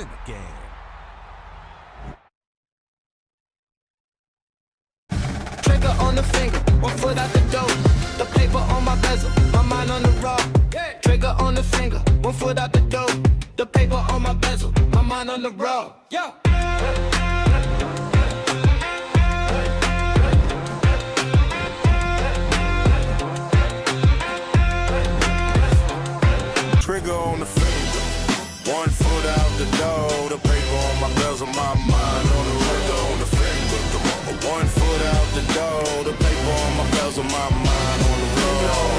in the game. Trigger on the finger, 1 foot out the door. The paper on my bezel, my mind on the raw. Trigger on the finger, 1 foot out the door. The paper on my bezel, my mind on the raw. Yo. Trigger on the finger, 1 foot out the door. The paper on my bezel, my mind on the trigger on the finger. 1 foot out the door. The paper on my bezel, my mind on the road.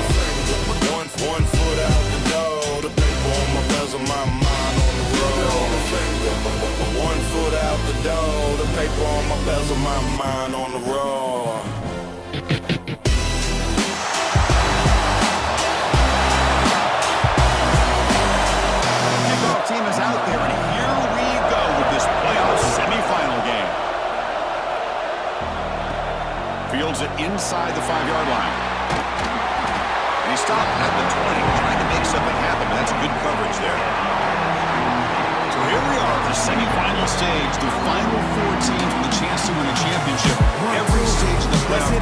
1 foot out the door. The paper on my bezel, my mind on the road. 1 foot out the door. The paper on my bezel, my mind on the road. Team is out there, and here we go with this playoff semifinal game. Fields it inside the 5-yard line. And he stopped at the 20, trying to make something happen, but that's good coverage there. So here we are, the semifinal stage, the final 4 teams with a chance to win a championship. Every stage of the playoff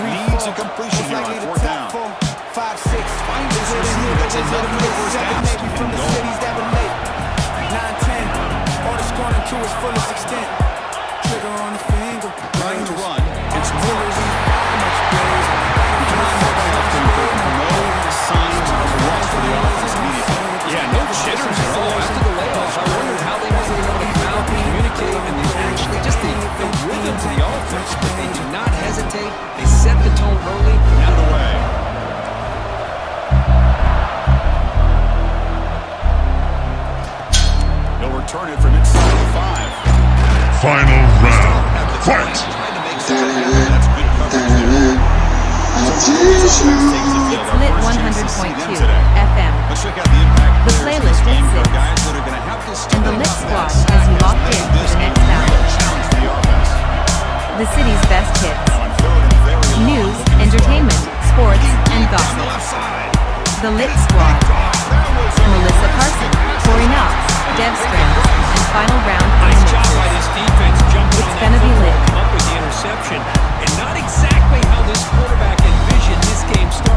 needs a completion here on 4th down. 5, 6. Find this receiver that's enough for the first down. From the cities that relate. 9-10. Order scoring to its fullest extent. Trigger on the finger. Trying to run. It's Miller. No signs of a loss for the offense immediately. Yeah, no jitters at all after the layoffs. I wondered how they were able to come out, communicate, and they actually just the rhythm to the offense. But they do not hesitate. They set the tone early. Out of the way. Turn it from inside the 5. Final round. Fight! It's Lit 100.2 FM. Let's check out the impact. The playlist is game six. guys that are going to have to And the Lit Squad has you locked in for the next hour. Challenge for the offense. The city's best hits. News, entertainment, sports, and gossip. The Lit Squad. Melissa Carson, Corey Knox, Dev Strands, and final round Nice finalists. job by this defense jumping It's on gonna that be football lit. and come up with the interception. And not exactly how this quarterback envisioned this game starting.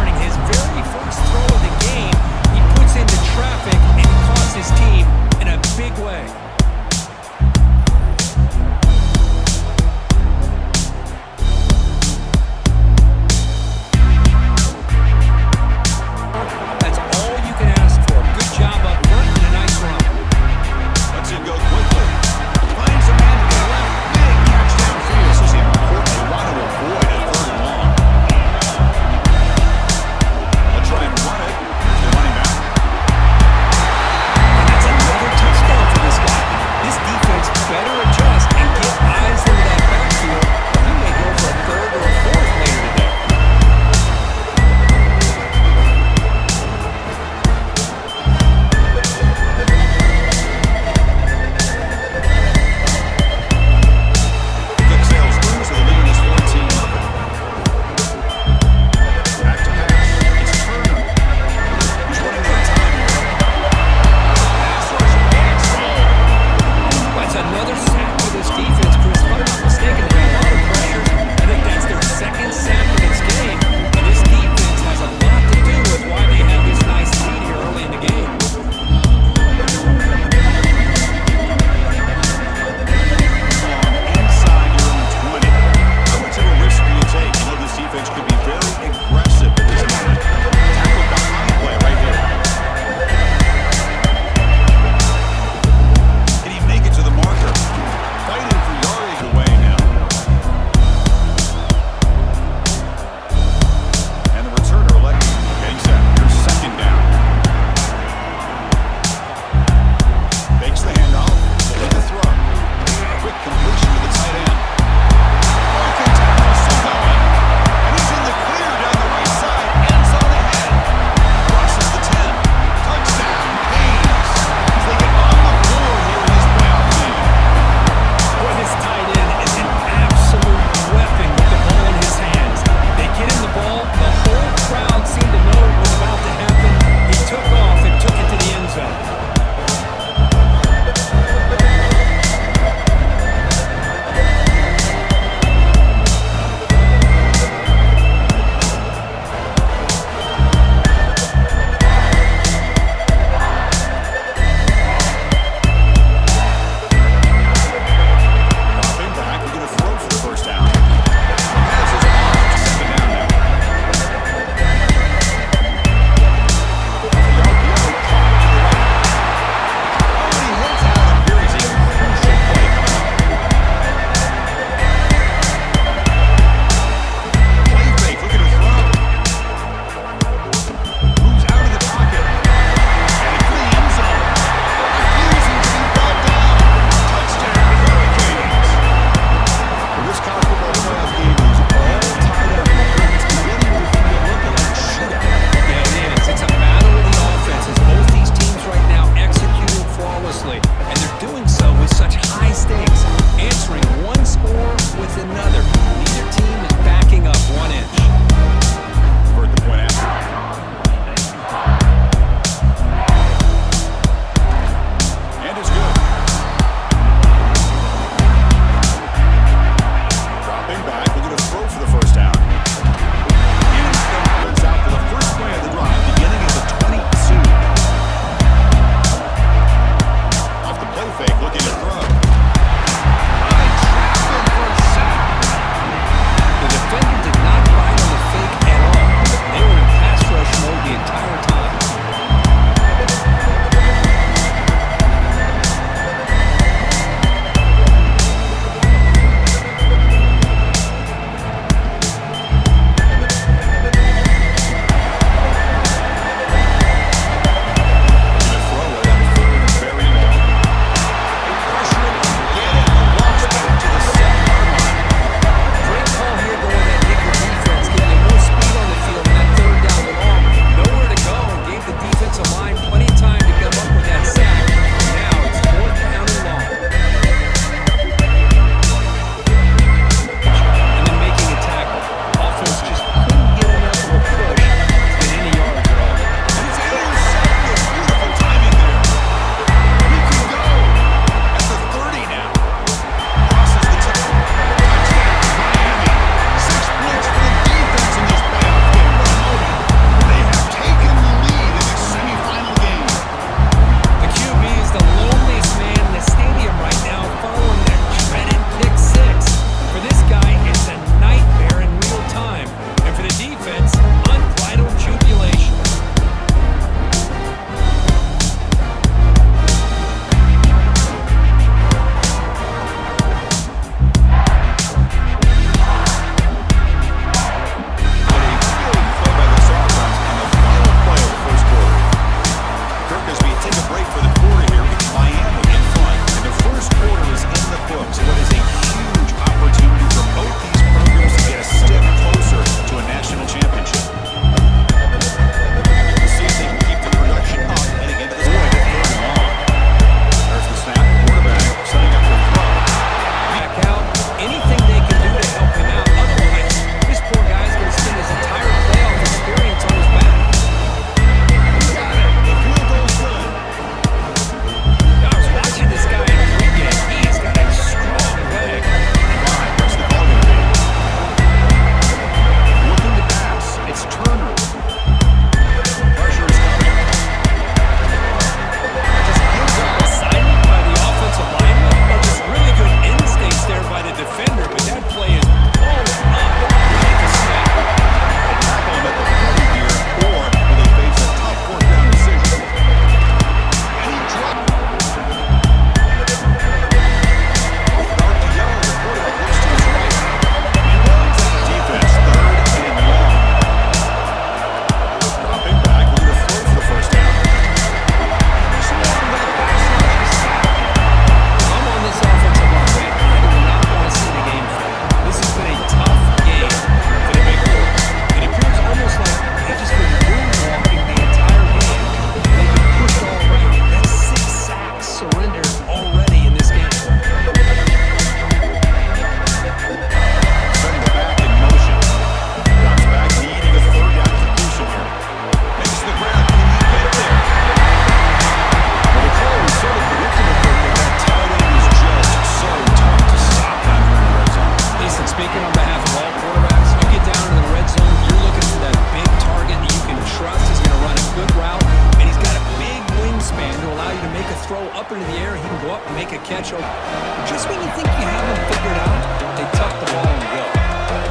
up into the air, he can go up and make a catch. Just when you think you have him figured out, they tuck the ball and go.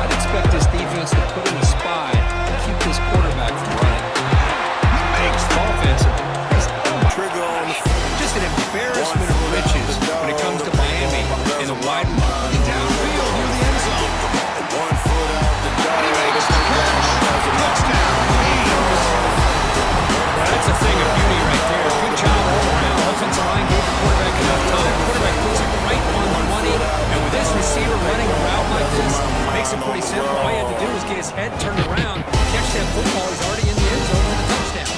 I'd expect this defense to put in a spy and keep this quarterback from running. Makes the offensive. Just an embarrassment of riches when it comes to Miami in the wide downfield near the end zone. 1 foot out the door. He makes the catch. Touchdown. That's a thing of beauty right there. Good job all around. Offensive line gave the quarterback enough time. Quarterback puts it right on the money. And with this receiver running a route like this, makes it pretty simple. All you have to do is get his head turned around, catch that football. He's already in the end zone for the touchdown.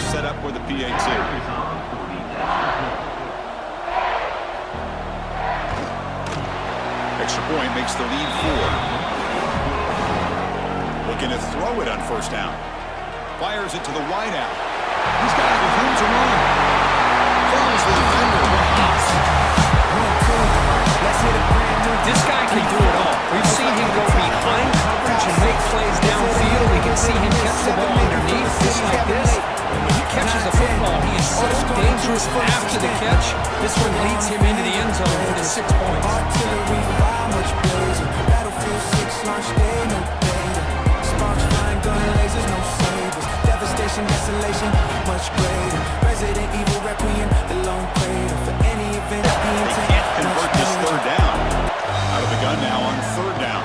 Set up with the PAT. Extra point makes the lead 4. Looking to throw it on first down. Fires it to the wideout. He's got room to run. Follows the defender. This guy can do it all. We've seen him go behind coverage and make plays downfield. We can see him catch the ball underneath just like this. When he catches a football, he is so dangerous after the catch. This one leads him into the end zone for the 6 points. Desolation, much greater. Resident Evil Requiem, the lone crater. For any event, the They intent. can't convert this third down. Out of the gun now on third down.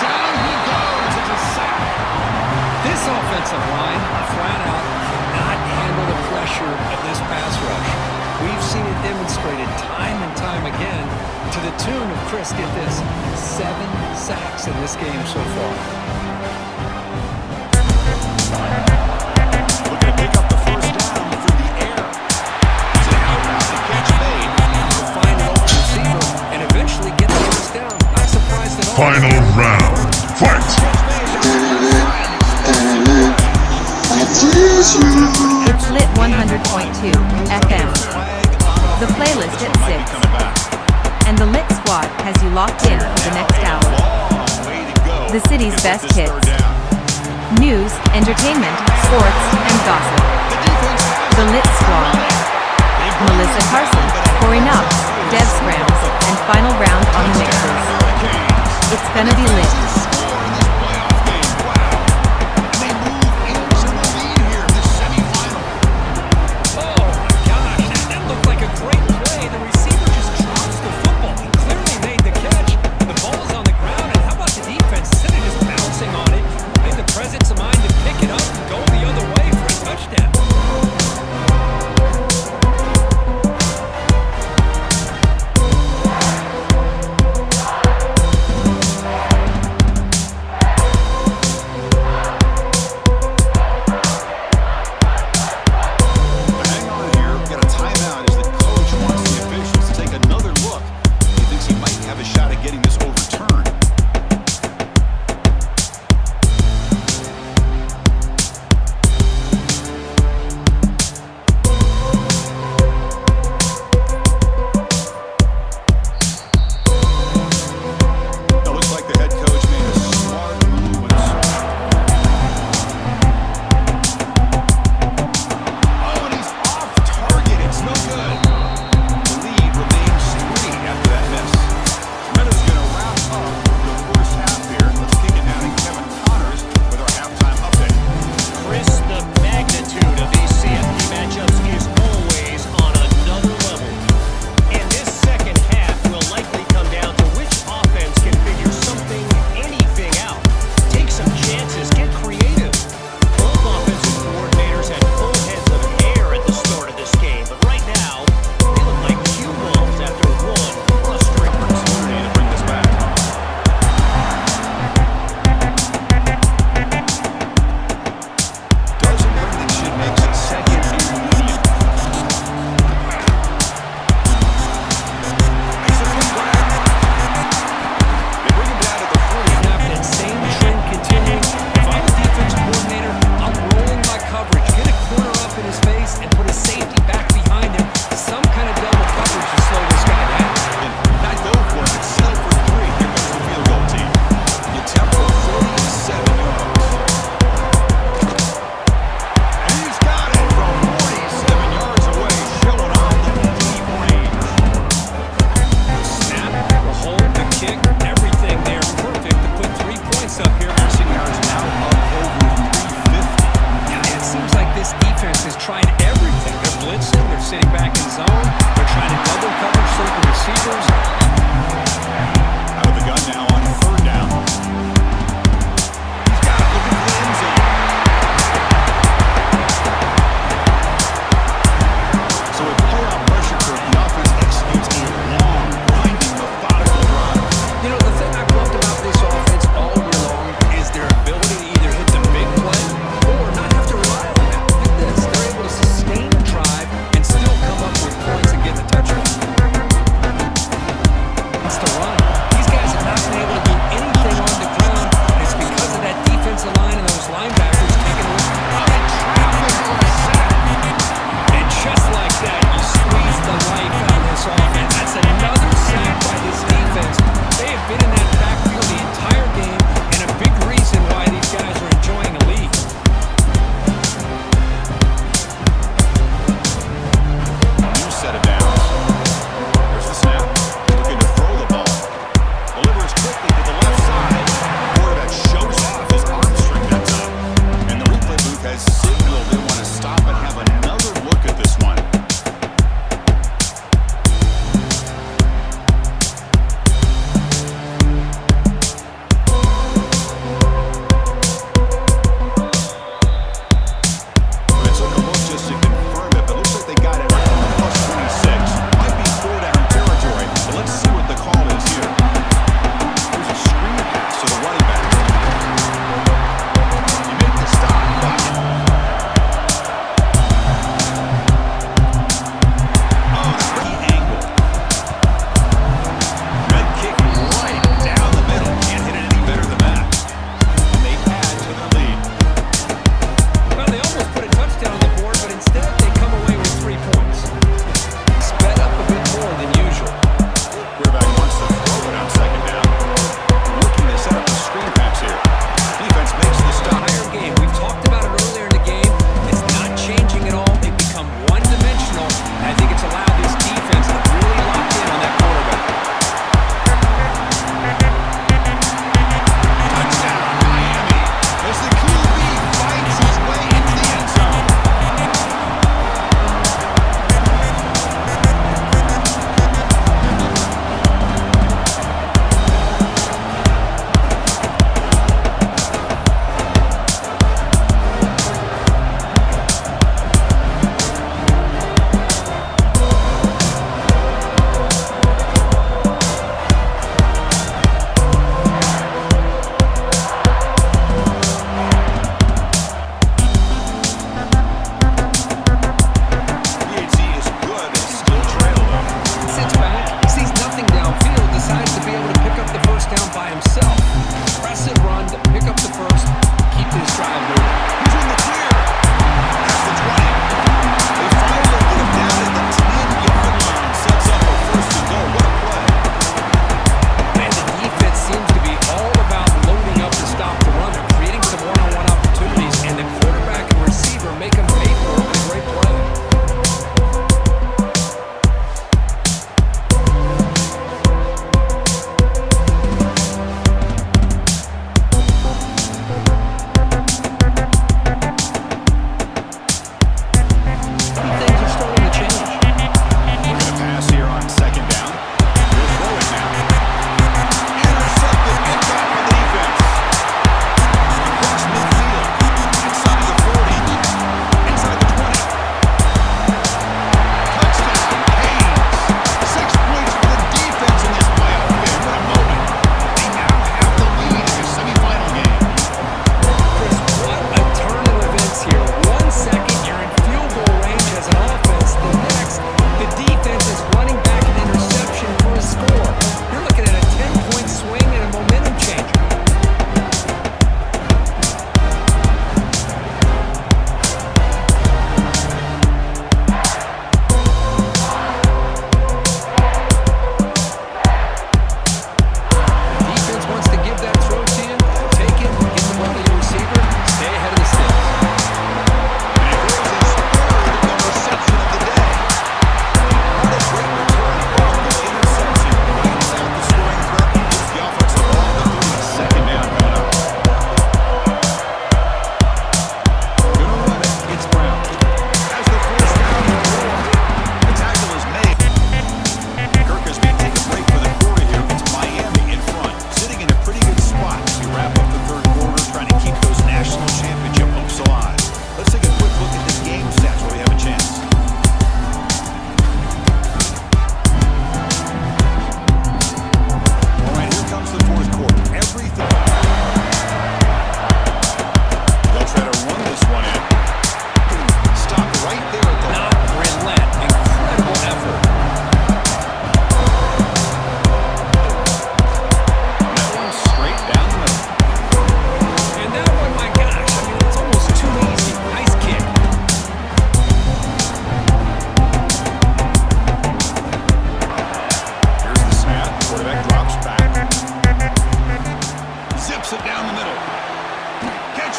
Down he goes. It's a sack. This offensive line, flat out, cannot handle the pressure of this pass rush. We've seen it demonstrated time and time again to the tune of, Chris, get this, 7 sacks in this game so far. Looking to pick up the first down through the air. It's an out-route catch made. To find an open receiver and eventually get the first down. Not surprised at all. Final round. Fight! It's lit 100.2 FM. The playlist at 6. And the Lit Squad has you locked in for the next hour. The city's best hits. News, entertainment, sports, and gossip. The Lit Squad. Melissa Carson, Corey Knox, Dev Scrams, and final round on the mixes. It's gonna be lit.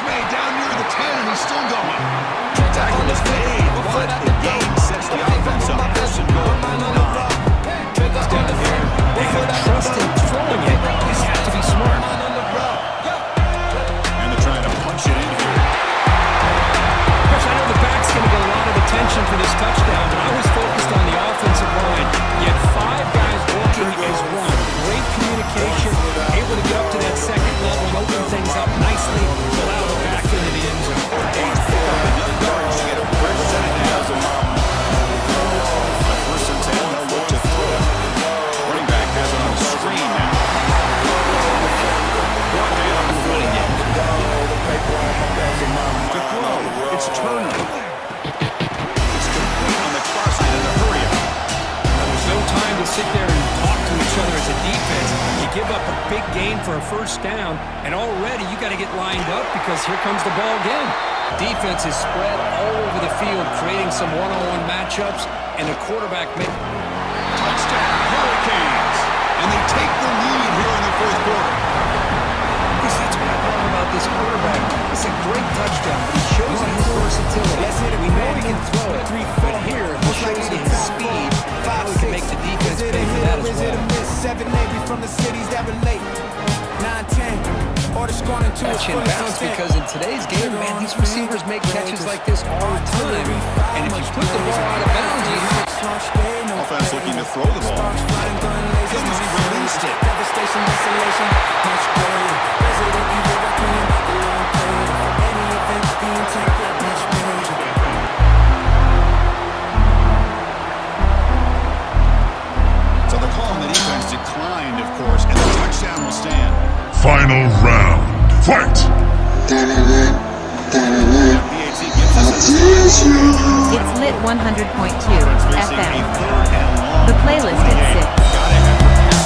way down near the 10, and he's still going. Tackle is made, but the game sets the offense up. First and goal from the 9. Down here, they have trust in throwing it. You have to be smart. And they're trying to punch it in here. Coach, I know the back's going to get a lot of attention for this touchdown, but I was focused on the offensive line. You had 5 guys working as one. Great communication, able to get up to that second level and open things up nicely to allow the back into the end zone. Yards to get a fresh set of downs. First and 10, they'll look to throw it. Running back has it on the screen now. Brought down the running game. To throw, it's Turner. It's complete on the far side of the hurry up. There's no time to sit there and talk to each other as a defense. You give up a big gain for a first down, and already you got to get lined up because here comes the ball again. Defense is spread all over the field, creating some one-on-one matchups, and the quarterback made... Touchdown, Hurricanes. And they take the lead here in the fourth quarter. Because that's what I love about this quarterback. It's a great touchdown, but he shows you his versatility. We know he can throw it, but here he shows you his speed, how he can make the defense pay for that as well. 7-8, we from the cities that relate. 9-10. Catch and bounce, because in today's game, man, these receivers make catches like this all the time. And if you put the ball out of bounds, you Offense looking to throw the ball. Couldn't he released it? So the call on the defense declined, of course, and the touchdown will stand. Final round. Fight! It's lit 100.2 FM. The playlist is 6.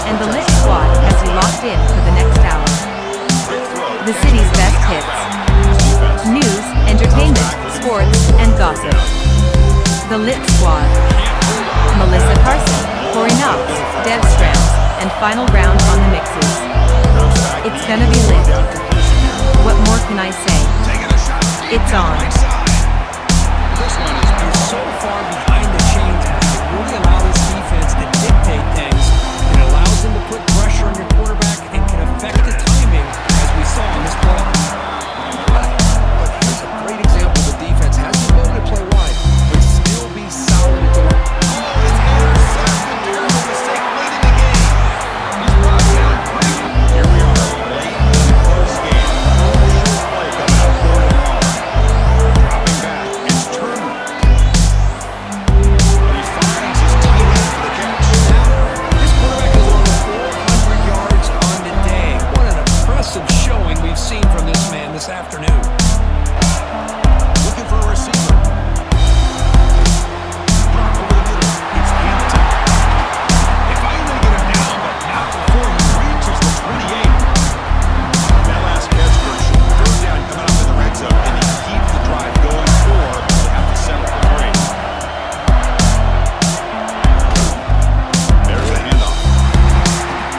And the Lit Squad has you locked in for the next hour. The city's best hits. News, entertainment, sports, and gossip. The Lit Squad. Melissa Carson, Corey Knox, Dev Strams, and Final Round on the mixes. It's gonna be lit. What more can I say? It's on. This one is so far behind the chains, but it really allows this defense to dictate things. It allows them to put pressure on your quarterback and can affect the timing, as we saw in this play. But here's a great example of the defense has the ability to play wide, but still be solid at the line. Oh, it's intercepted. There's a mistake late in the game. He's brought down quick. Here we are, late in the close game. Play coming up for it all. Dropping back, it's Turner. And he finds his tight end for the catch. This quarterback is over 400 yards on the day. What an impressive showing we've seen from this man this afternoon. Looking for a receiver. Drop over the middle. It's empty. They finally get him down, but not before he reaches the 28. That last catch for a third down coming up in the red zone, and he keeps the drive going for. They have to settle for 3. There's a handoff.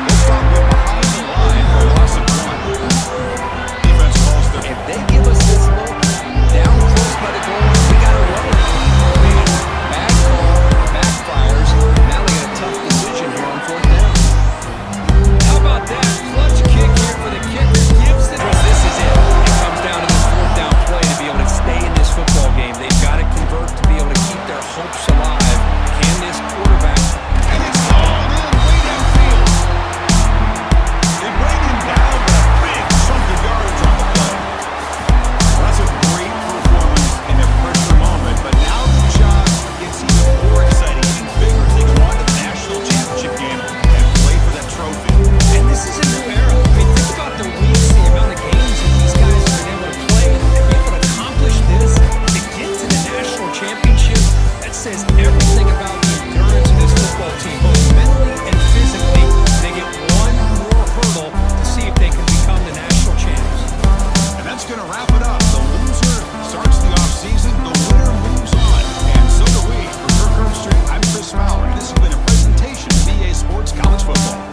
They'll stop him behind the line for a loss of 1. Defense calls their... If they give us this look down close by the goal line, we got to run it. I mean, bad call, backfires. Now they got a tough decision here on 4th down. How about that? Clutch kick here for the kicker. Gives it. This is it. It comes down to this 4th down play to be able to stay in this football game. They've got to convert to be able to keep their hopes alive. Can this quarterback? And it's hauled in way downfield. They bring him down, but a big chunk of yards on the play. Well, that's a great performance in a pressure moment, but now the job gets even more exciting, even bigger, as they go on to the national championship game and play for that trophy. And this is a new era. I mean, think about the weeks, the amount of games that these guys have been able to play, to be able to accomplish this, to get to the national championship. That says everything about the endurance of this football team, both mentally and physically. They get one more hurdle to see if they can become the national champs. And that's going to wrap it up. The loser starts the offseason, the winner moves on. And so do we. For Kirk Herbstreit, I'm Chris Fowler, and this has been a presentation of EA Sports College Football.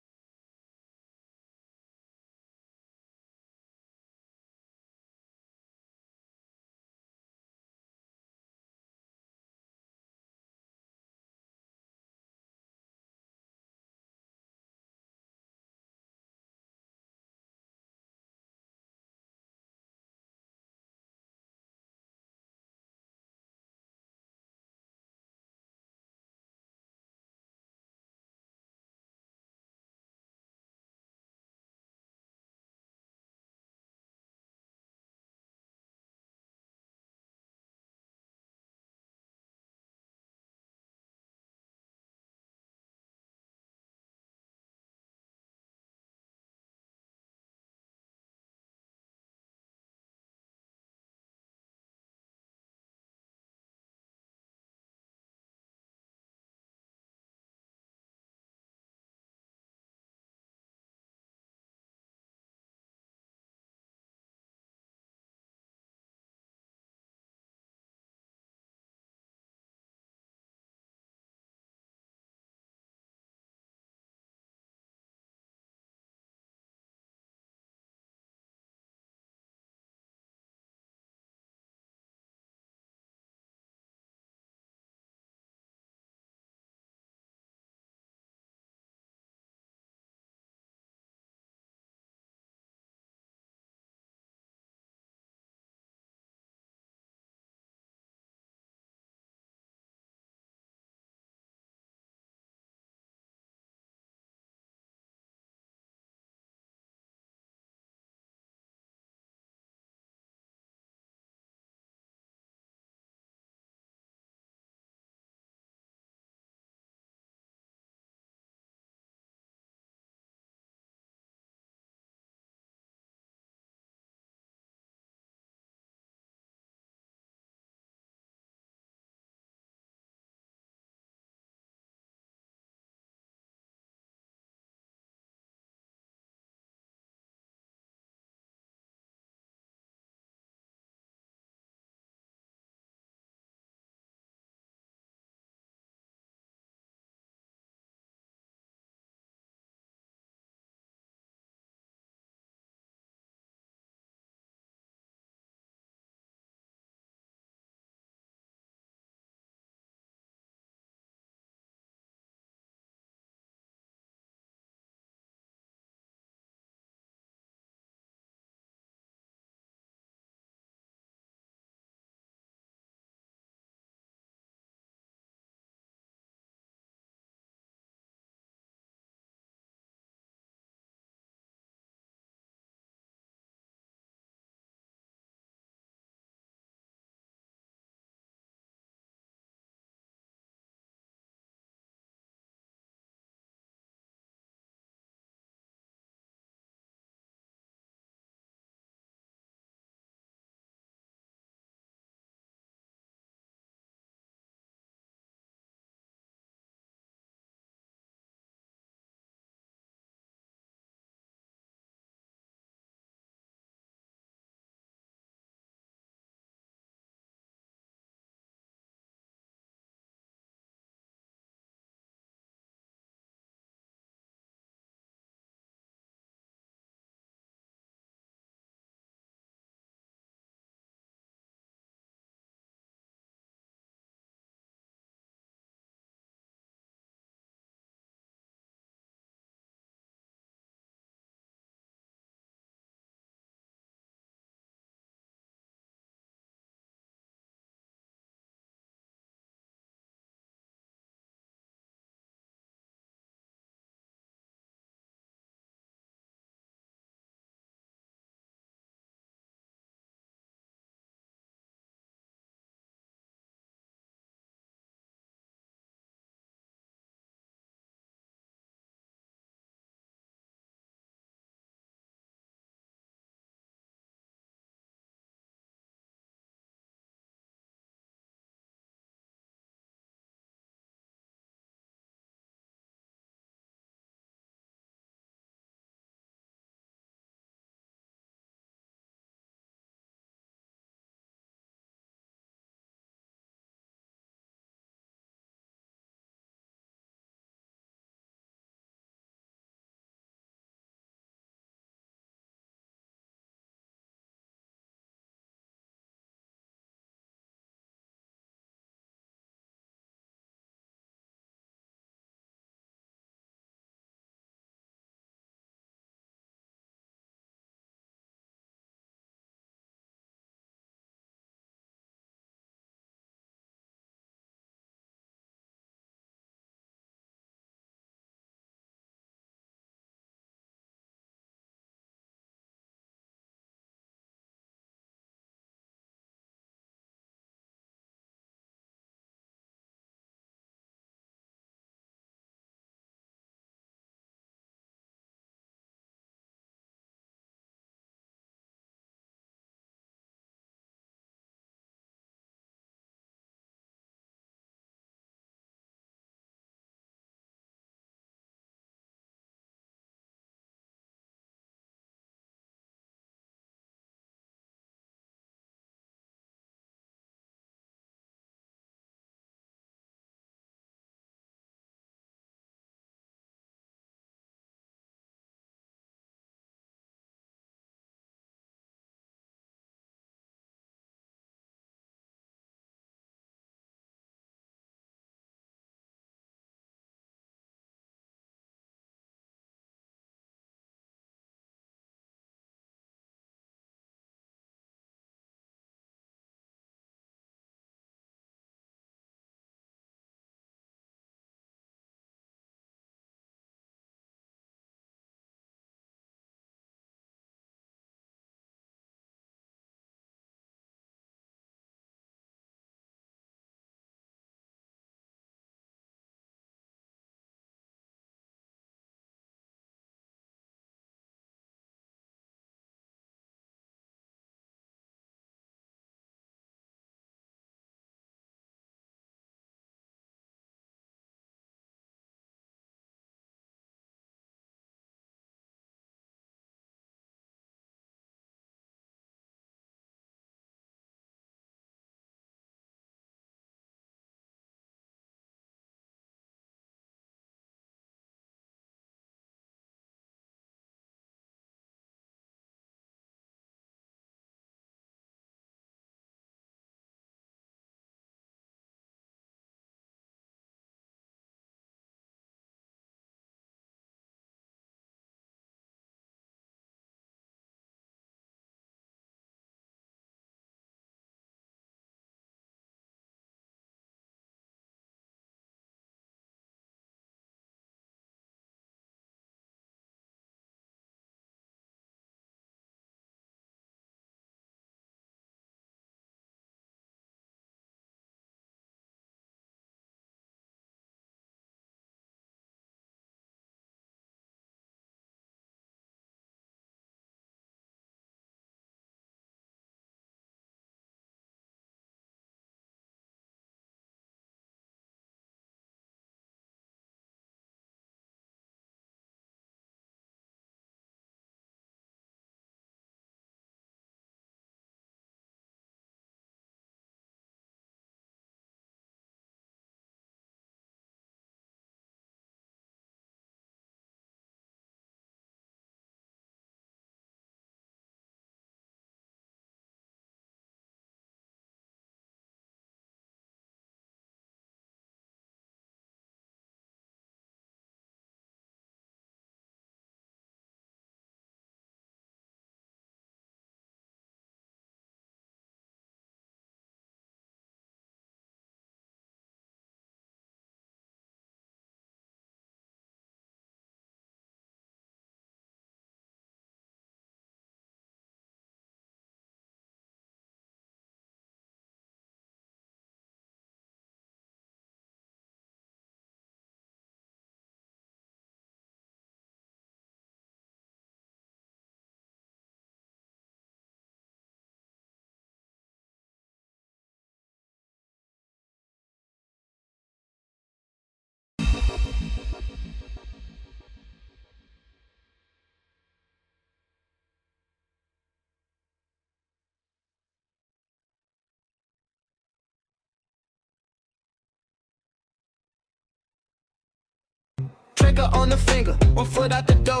Trigger on the finger, 1 foot out the door.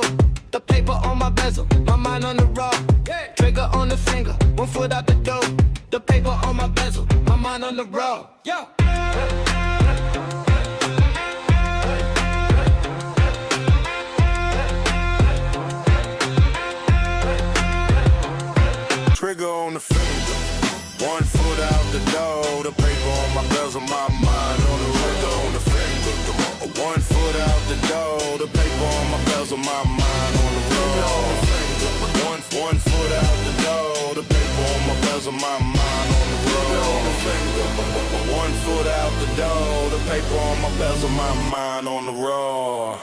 The paper on my bezel, my mind on the raw. Trigger on the finger, 1 foot out the door. The paper on my bezel, my mind on the raw. Yo. Trigger on the finger, 1 foot out the door. The paper on my bezel, my mind on the trigger on the finger. 1 foot out the door. The paper on my bezel, my mind on the road. 1 foot out the door. The paper on my bezel, my mind on the road. 1 foot out the door. The paper on my bezel, my mind on the road.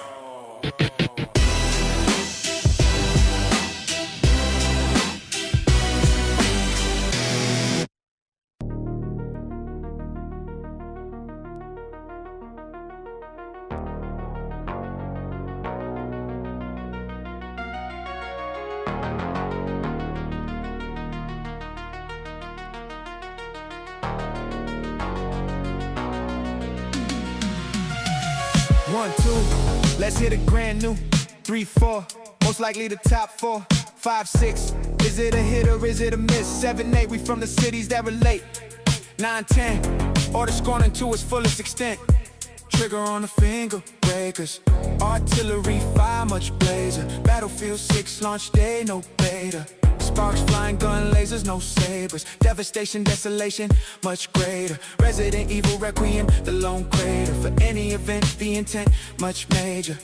One, two, let's hit a grand new. 3, 4, most likely the top 4. 5, 6, is it a hit or is it a miss? 7, 8, we from the cities that relate. 9, 10, order scorning to its fullest extent. Trigger on the finger breakers. Artillery fire, much blazer. Battlefield 6, launch day, no beta. Sparks flying, gun lasers, no sabers. Devastation, desolation, much greater. Resident Evil Requiem, the lone crater. For any event, the intent, much major.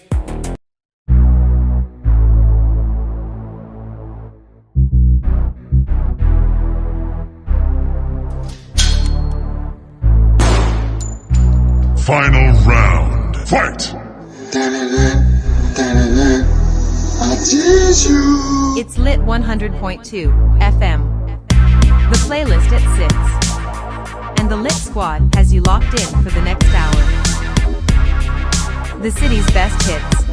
Final round. Fight! I tease you. It's Lit 100.2 FM. The playlist at 6. And the Lit Squad has you locked in for the next hour. The city's best hits.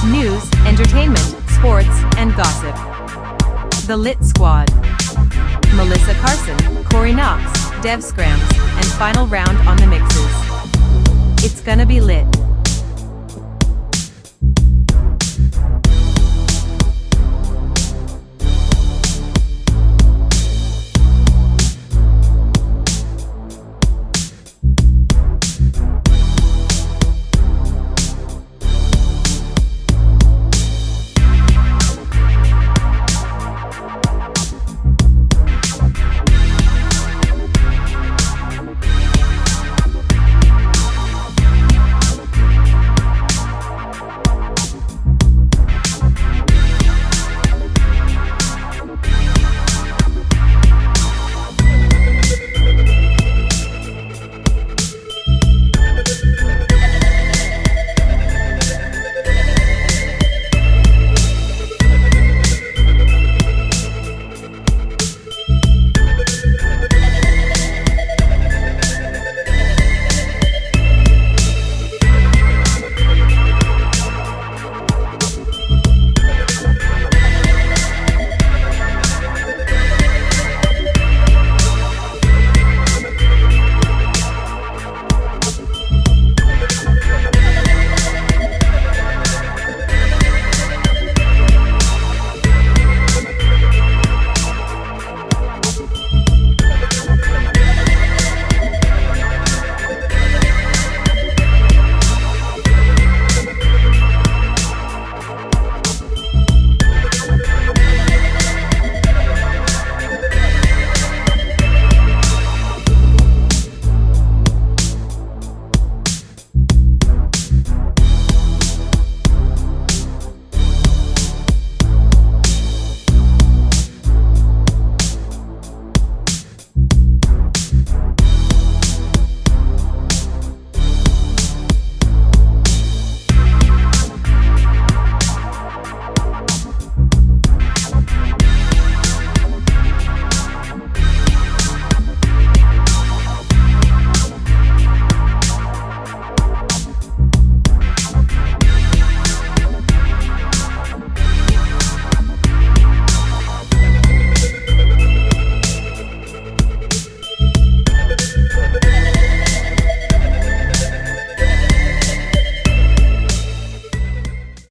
News, entertainment, sports, and gossip. The Lit Squad. Melissa Carson, Corey Knox, Dev Scrams, and final round on the mixes. It's gonna be lit.